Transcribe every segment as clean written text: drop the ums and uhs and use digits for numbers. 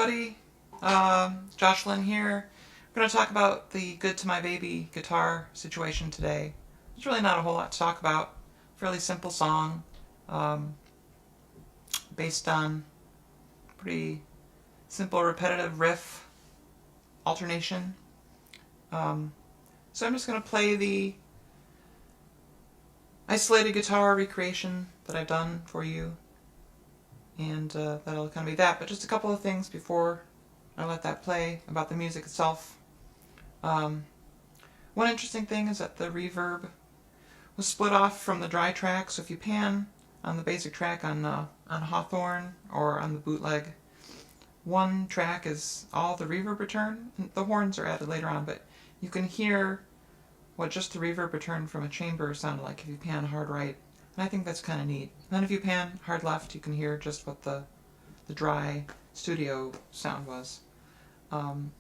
everybody. Jocelyn here. We're going to talk about the Good to My Baby guitar situation today. There's really not a whole lot to talk about. Fairly simple song, based on pretty simple repetitive riff alternation. So I'm just going to play the isolated guitar recreation that I've done for you, and that'll kind of be that. But just a couple of things before I let that play about the music itself. One interesting thing is that the reverb was split off from the dry track, so if you pan on the basic track on Hawthorne or on the bootleg, one track is all the reverb return, and the horns are added later on, but you can hear what just the reverb return from a chamber sounded like if you pan hard right, and I think that's kind of neat. And then if you pan hard left, you can hear just what the dry studio sound was. And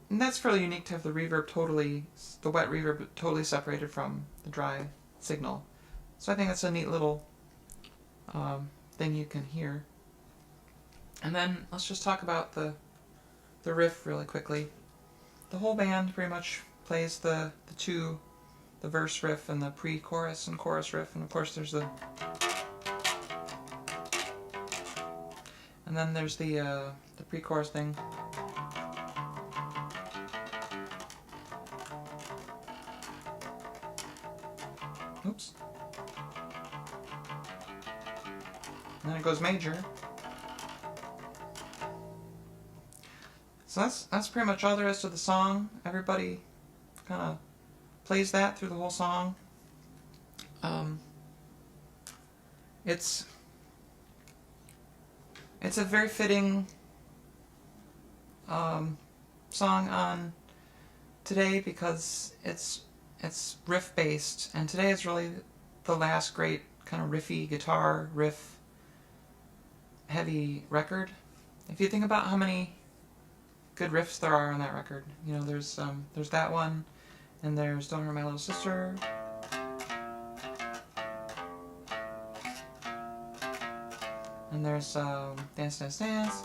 that's fairly unique to have the reverb the wet reverb totally separated from the dry signal. So I think that's a neat little thing you can hear. And then let's just talk about the riff really quickly. The whole band pretty much plays the verse riff and the pre-chorus and chorus riff, and of course there's the pre-chorus thing. Oops. And then it goes major. So that's pretty much all there is to the song. Everybody kind of plays that through the whole song. It's a very fitting song on today because it's riff based, and today is really the last great kind of riffy guitar riff heavy record. If you think about how many good riffs there are on that record, you know, there's that one, and there's Don't Hurt My Little Sister, and there's Dance Dance Dance,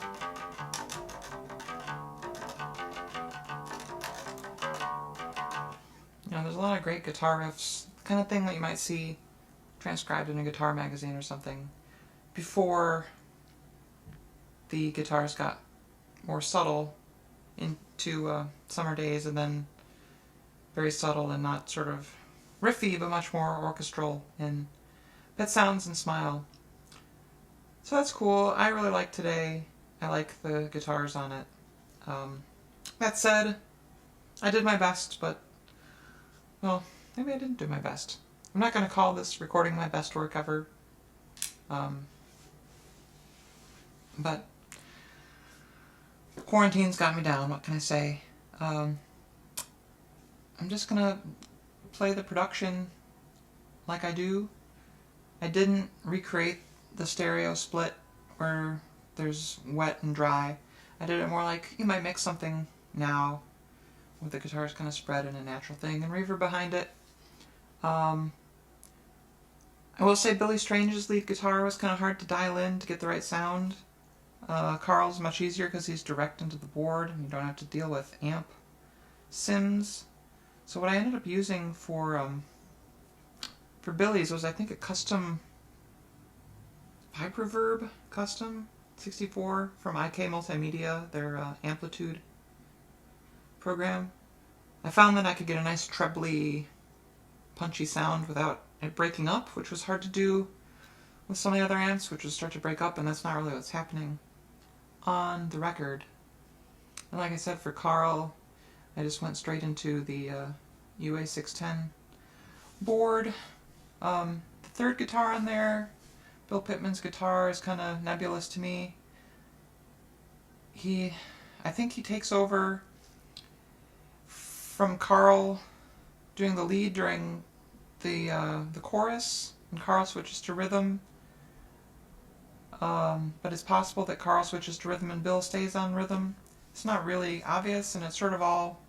you know, there's a lot of great guitar riffs, the kind of thing that you might see transcribed in a guitar magazine or something before the guitars got more subtle into Summer Days, and then very subtle and not sort of riffy, but much more orchestral in Pet Sounds and Smile. So that's cool. I really like today. I like the guitars on it. That said, I did my best, but, well, maybe I didn't do my best. I'm not going to call this recording my best work ever. But quarantine's got me down, what can I say? I'm just going to play the production like I do. I didn't recreate the stereo split where there's wet and dry. I did it more like you might mix something now with the guitars kind of spread in a natural thing and reverb behind it. I will say Billy Strange's lead guitar was kind of hard to dial in to get the right sound. Carl's much easier because he's direct into the board and you don't have to deal with amp sims. So what I ended up using for Billy's was, I think, a custom pipe reverb custom 64 from IK Multimedia, their Amplitude program. I found that I could get a nice trebly, punchy sound without it breaking up, which was hard to do with some of the other amps, which would start to break up, and that's not really what's happening on the record. And like I said, for Carl, I just went straight into the UA 610 board. The third guitar on there, Bill Pitman's guitar, is kind of nebulous to me. I think he takes over from Carl doing the lead during the chorus, and Carl switches to rhythm. But it's possible that Carl switches to rhythm and Bill stays on rhythm. It's not really obvious, and it's sort of all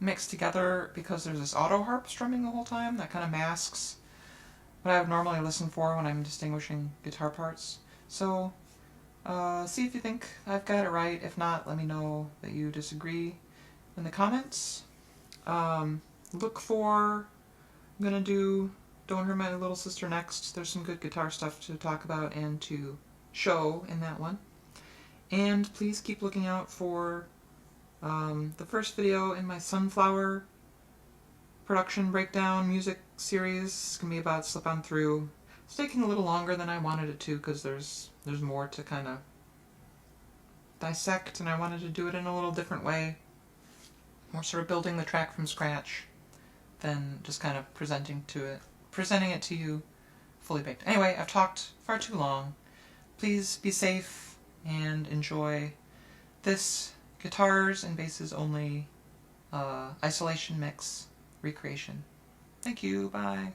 mixed together because there's this auto harp strumming the whole time that kind of masks what I would normally listen for when I'm distinguishing guitar parts. So See if you think I've got it right. If not, let me know that you disagree in the comments. Look for, I'm gonna do Don't Hurt My Little Sister next. There's some good guitar stuff to talk about and to show in that one. And please keep looking out for the first video in my Sunflower production breakdown music series. It's gonna be about Slip On Through. It's taking a little longer than I wanted it to because there's more to kind of dissect, and I wanted to do it in a little different way. More sort of building the track from scratch than just kind of presenting it to you fully baked. Anyway, I've talked far too long. Please be safe and enjoy this guitars and basses only isolation mix recreation. Thank you, bye.